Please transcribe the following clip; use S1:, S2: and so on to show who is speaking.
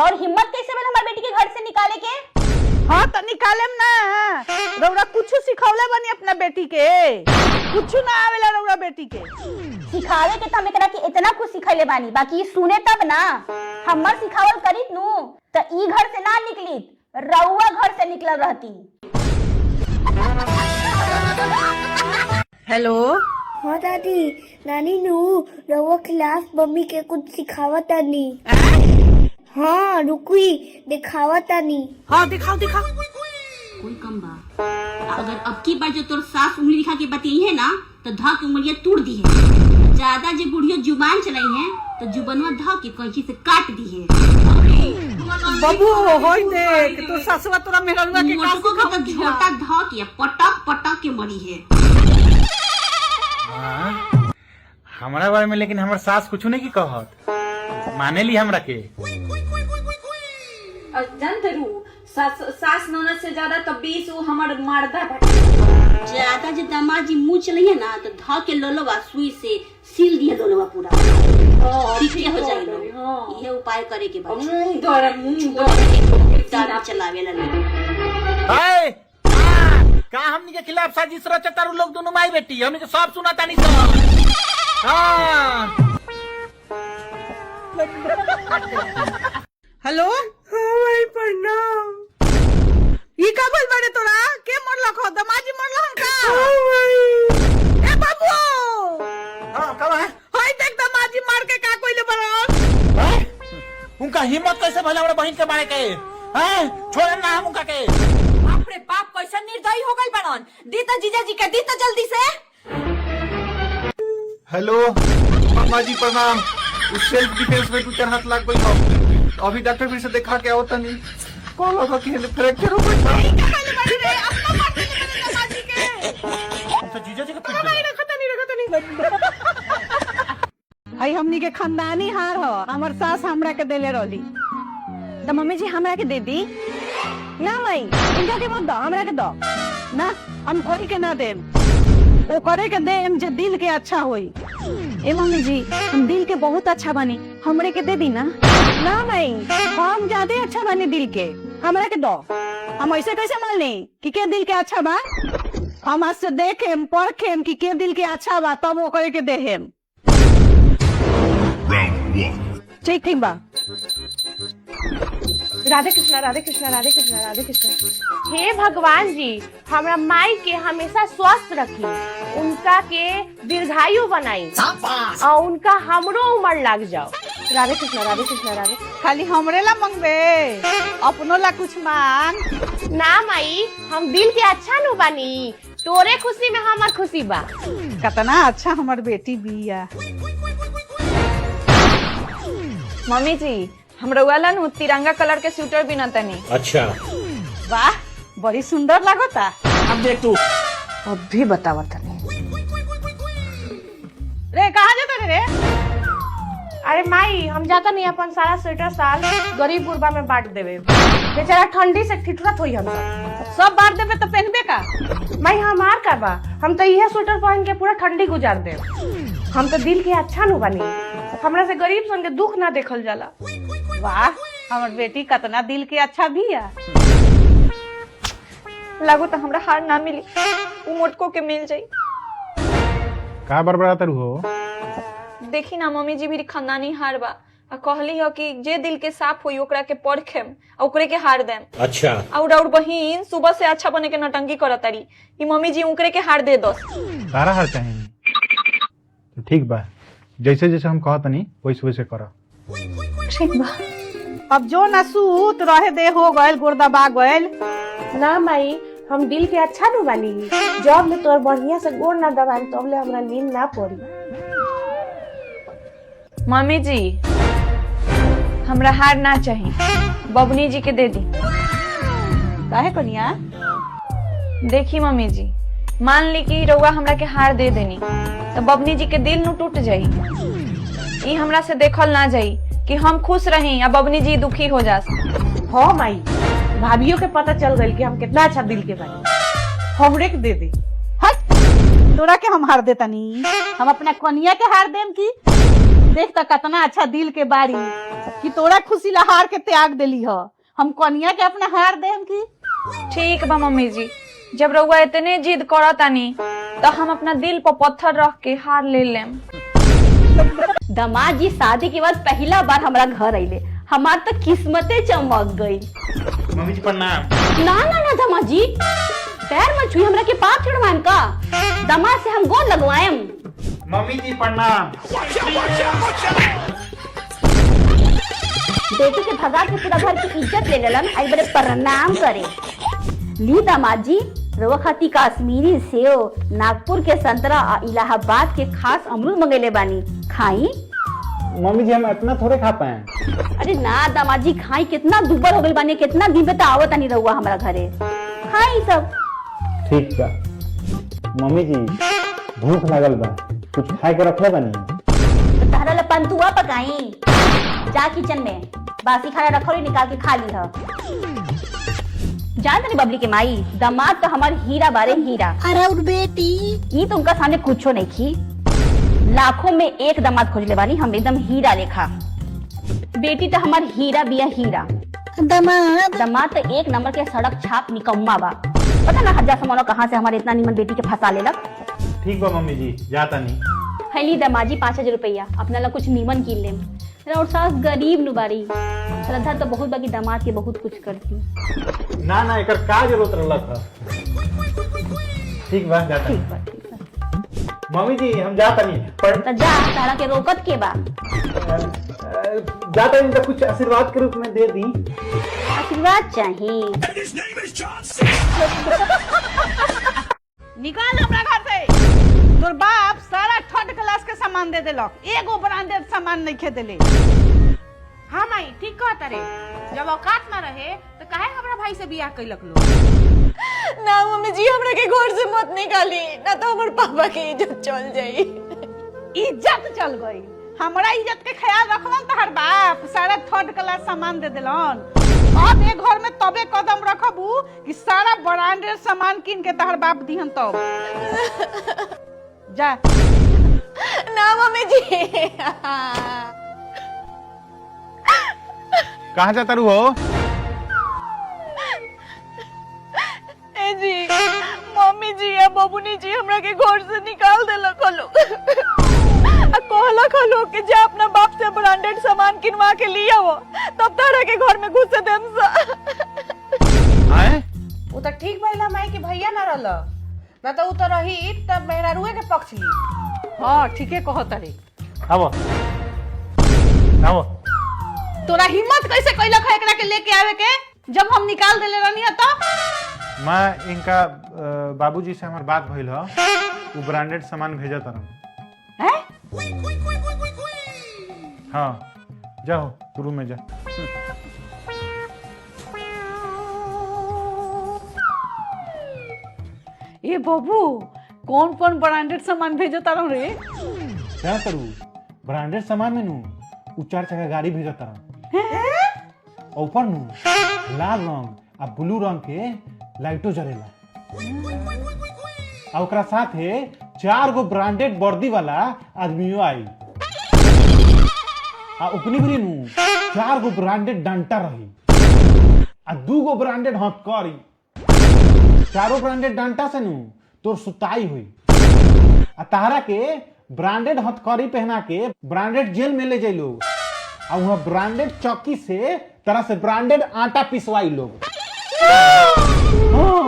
S1: और हिम्मत कैसे भेल हमार बेटी के घर से निकाले के?
S2: हाँ तो निकालेम ना। रउरा कुछ सिखौले बनी अपना बेटी के? कुछ ना आवेला रउरा बेटी के
S1: सिखावे के? तो हम एकरा के इतना कुछ सिखैले बानी, बाकी ये सुने तब ना। हमर सिखावल करीत नु तो ई घर से ना निकलीत, रउआ घर से निकल रहती।
S2: हेलो।
S3: हाँ दादी, नानी नू रउआ खिलाफ मम्मी के कुछ सिखावत तानी। हाँ रुकी दिखावा तानी।
S2: हाँ दिखाओ दिखाओ।
S4: कोई कम बा, अगर अब की बार जो तोर साफ उंगली दिखा के बताई है ना तो धा के उंगलियां तोड़ दी है। ज्यादा जो बुढ़िया जुबान चलाई है तो जुबानवा धा के कैंची से काट दी है।
S2: बाबू होई देख तो ससुरा तोरा मेहरवा के का
S4: सिखावत तो झोटा धा के पटक पटक के मरी है।
S5: हमारा बारे में लेकिन हमार सास कुछ नहीं की कहत, माने ली हमरा के।
S6: जानते रू सास ननद से ज्यादा तो 20 वो हमार मर्दा बा।
S4: ज्यादा जो दामाद जी मुंह चलिए ना तो धा के लोलवा सुई से सील दिए लोलवा पूरा ठीक हो जाएगा। ये उपाय करे के बाद चलावे ला
S5: का हमनी के खिलाफ साजिश रचता लोग दोनों माई बेटी, हमनी के सब सुना तानी सब।
S2: हेलो। भाई प्रणाम। ये का बोल बड़े तोरा के मरला खो दमाजी मरला हम का? ए बाबू।
S5: हां कब है?
S2: होय देख दमाजी मार के का कोइले बरन।
S5: उनका हिम्मत कैसे भला हमरा बहन के मारे के? हैं छोड़ ना हम उनका के।
S6: बाप रे बाप कैसा निर्दयी हो गई बनन। दी तो जीजा जी के दी तो जल्दी से।
S7: हेलो मामा जी प्रणाम। सेल्फ डिफेंस में 2-4 लाख गई हो। अभी डॉक्टर फिर से देखा के आवता नहीं कौन होगा कि फ्रैक्चर हो गई।
S5: तो जीजा जी का
S2: भाई हमनी के खानदानी हार हो। हमर सास हमरा के देले रहली
S1: तो मम्मी जी हमरा के दे दी ना। मई इनका के मत दो, हमरा के दो
S2: ना। हम कोई के ना देम, ओ करे के देम जे दिल के अच्छा होई।
S1: ए मम्मी जी हम दिल के बहुत अच्छा बनी, हमरे के दे दी ना।
S2: ना नहीं, हम ज्यादा अच्छा बने दिल के, हमरा के दो। हम ऐसे कैसे मान ली कि के दिल के अच्छा बा? हम आज से देखेम परखेम कि के दिल के अच्छा बा तब वो करे के देहेम। ठीक ठीक बा।
S6: राधे कृष्णा राधे कृष्णा राधे कृष्णा राधे कृष्णा। हे भगवान जी हमरा माई के हमेशा स्वस्थ रखी, उनका के दीर्घायु बनाई और उनका हमरो उम्र लग जाओ। राधे कृष्णा राधे कृष्णा राधे।
S2: खाली हमरे ला मांगबे, अपनो ला कुछ मांग
S6: ना माई, हम दिल के अच्छा नु बानी, तोरे खुशी में हमार खुशी बा।
S2: कितना अच्छा हमार बेटी बिया।
S1: मम्मी जी हमरा वाला नु तिरंगा कलर के स्वेटर बिना तनी।
S5: अच्छा
S2: वाह बड़ी सुंदर लागता।
S5: अब देख तू
S6: अब भी बतावा तनी।
S2: रे कहाँ जाता रे?
S6: अरे माई हम जाता नहीं अपन सारा स्वेटर साल गरीब गुरबा में बांट देवे। बेचारा ठंडी से ठिठुरत होई हम
S2: सब बांट देवे तो पहनबे का?
S6: माई हमार का बा, हम तो यह स्वेटर पहन के पूरा ठंडी गुजार दे। हम तो दिल के अच्छा नु बनी, हमरा से गरीब सन के दुख ना देखल जाला।
S2: वाह हमार बेटी कितना दिल के अच्छा बिया।
S1: लागो तो हमरा हार ना मिली, उ मोटको के मिल जाई।
S7: का बरबरातर हो?
S1: देखी ना मम्मी जी भी खानदानी हार बा, आ कहली हो कि जे दिल के साफ होई ओकरा के परखेम आ ओकरे के हार देम।
S5: अच्छा
S1: और बहिन सुबह से अच्छा बने के नटंकी करतारी, ई मम्मी जी ओकरे के हार दे दस।
S7: तारा हार चाहिए तो ठीक बा, जैसे जैसे हम कहत नहीं वैसे वैसे करो।
S1: ठीक बा।
S2: अब जो न सूत रहे दे हो गइल गुर्दा बा गइल।
S6: ना माई हम दिल के अच्छा नु बनी, जब ले तोर बढ़िया से गोड़ ना दबाई तब ले हमरा नींद ना पड़ी।
S1: मम्मी जी हमरा हार ना चाहिए, बबनी जी के दे दी।
S2: काहे कनिया?
S1: देखी मम्मी जी, मान ली कि रउआ हमरा के हार दे देनी तो बबनी जी के दिल नु टूट जाई। ई हमरा से देखल ना जाई कि हम खुश रही या बबनी जी दुखी हो जास।
S6: हाँ माई, भाभियों के पता चल गई कि हम कितना अच्छा दिल के बने। हमरे के दे दे।
S2: हट तोरा के हम हार देता नहीं, हम अपना कनिया के हार देम की? देख तो कितना अच्छा दिल के बारी, कि तोरा खुशी ला हार के त्याग देली ह। हम कनिया के अपना हार देम की?
S1: ठीक बा मम्मी जी, जब रउआ इतने जिद करतानी तो हम अपना दिल पर पत्थर रख के हार ले लेम।
S8: दामाद जी शादी के बाद पहला बार हमारा घर आइले, हमार तो किस्मते चमक गई।
S5: मम्मी जी प्रणाम।
S8: ना ना ना दामाद जी, पैर मत छुई, हमरा के पाप छुड़वाएम का? दामाद से हम गोद लगवाएम।
S5: मम्मी जी प्रणाम।
S8: बेटी के भगा के पूरा घर की इज्जत ले लेलन, आई बड़े प्रणाम करे। ली दामाद जी, रवा खाती कश्मीरी सेव, नागपुर के संतरा और इलाहाबाद के खास अमरूद मंगेले बानी, खाई।
S5: मम्मी जी हम इतना थोड़े खा पाए।
S8: अरे ना दामाद जी खाई, कितना दुबर हो गई बानी, कितना दिन पे तो आवत नहीं रहुआ हमारा घरे, खाई सब।
S5: ठीक बा। मम्मी जी भूख लगल बा, कुछ खाए के रखले बानी?
S8: तो तहरा ला पंतुआ पकाई, जा किचन में बासी खाना रखो, निकाल के खा ली है। जानते नहीं बबली के माई, दामाद तो हमार हीरा बारे हीरा।
S2: अरे और बेटी
S8: ये तो उनका सामने कुछो नहीं की, लाखों में एक दामाद खोज ले बानी हम, एकदम हीरा लेखा। बेटी तो हमार हीरा बिया हीरा। दामाद तो एक नंबर के सड़क छाप निकम्मा बा, पता ना हजार समानो कहाँ से हमारे इतना निमन बेटी के फंसा लेलक।
S5: ठीक बा मम्मी जी, जाता नहीं।
S8: हैली दामाजी 5000 रुपया अपना ला कुछ नीमन कीन लेम। और सास गरीब नुबारी, श्रद्धा तो बहुत बाकी दामाद के बहुत कुछ करती।
S5: ना ना एकर का जरूरत रहला था। ठीक बा, जाता
S8: ठीक
S5: नहीं।
S8: बा ठीक बा।
S5: मम्मी जी हम जाता नहीं, पर
S8: तो जा, तारा के रोकत के बा।
S5: जाता नहीं तो कुछ आशीर्वाद के रूप में दे दी।
S8: आशीर्वाद चाहिए।
S2: निकाल हमरा घर से। तोर बाप सारा थर्ड क्लास के सामान दे देलक, एगो ब्रांडेड सामान नहीं खे देले।
S6: हाँ माई ठीक कहता रे, जब औकात ना रहे तो काहे हमरा भाई से बियाह कैलक लो।
S1: ना मम्मी जी हमरा के घर से मत निकाली, ना तो हमारे पापा की इज्जत चल जाई।
S2: इज्जत चल गई, हमारा इज्जत के ख्याल रखलन तहर बाप, सारा थर्ड क्लास सामान दे देलन। अब एक घर में तबे कदम रखबू कि सारा ब्रांडेड सामान किन के तहर बाप दिहन तब। जा।
S1: ना मम्मी जी।
S5: कहाँ जाता रू हो?
S1: ए जी, मम्मी जी या बबुनी जी हमरा के घर से निकाल देलक हलो। आ कहलक हलो कि जा अपना बाप से ब्रांडेड सामान किनवा के लिया हो, तब तारा के घर में घुसे देम सा।
S5: आए?
S6: वो तो ठीक भइला माई के भैया ना रहल, ना तो उ तो रही तब मेहरारूए के पक्ष ली।
S2: हाँ ठीके कहत रे।
S5: आवो आवो।
S2: तोरा हिम्मत कैसे कैलक है एकरा के लेके आवे के, जब हम निकाल देले रहनी है तब?
S5: मैं इनका बाबूजी से हमार बात भइल ह, वो ब्रांडेड सामान भेजा तरन।
S2: हैं?
S5: हाँ जाओ तू रूम में जा।
S2: ए बाबू, कौन कौन ब्रांडेड सामान भेजो तारो रे?
S5: क्या करू? ब्रांडेड सामान में नू उ 4 चक्का गाड़ी भेजा तरन। ऊपर नू लाल रंग आ ब्लू रंग के लाइटो जरेला। आ ओकरा साथे 4 गो ब्रांडेड वर्दी वाला आदमियों आई। आ ओकनी भी नू 4 गो ब्रांडेड डंटा रही आ 2 गो ब्रांडेड हथकड़ी। चारों ब्रांडेड डंटा से नू तोर सुताई हुई आ तारा के ब्रांडेड हथकड़ी पहना के ब्रांडेड जेल में ले जाई लोग। आ वहाँ ब्रांडेड चौकी से तरह से ब्रांडेड आटा पिसवाई लोग। हाँ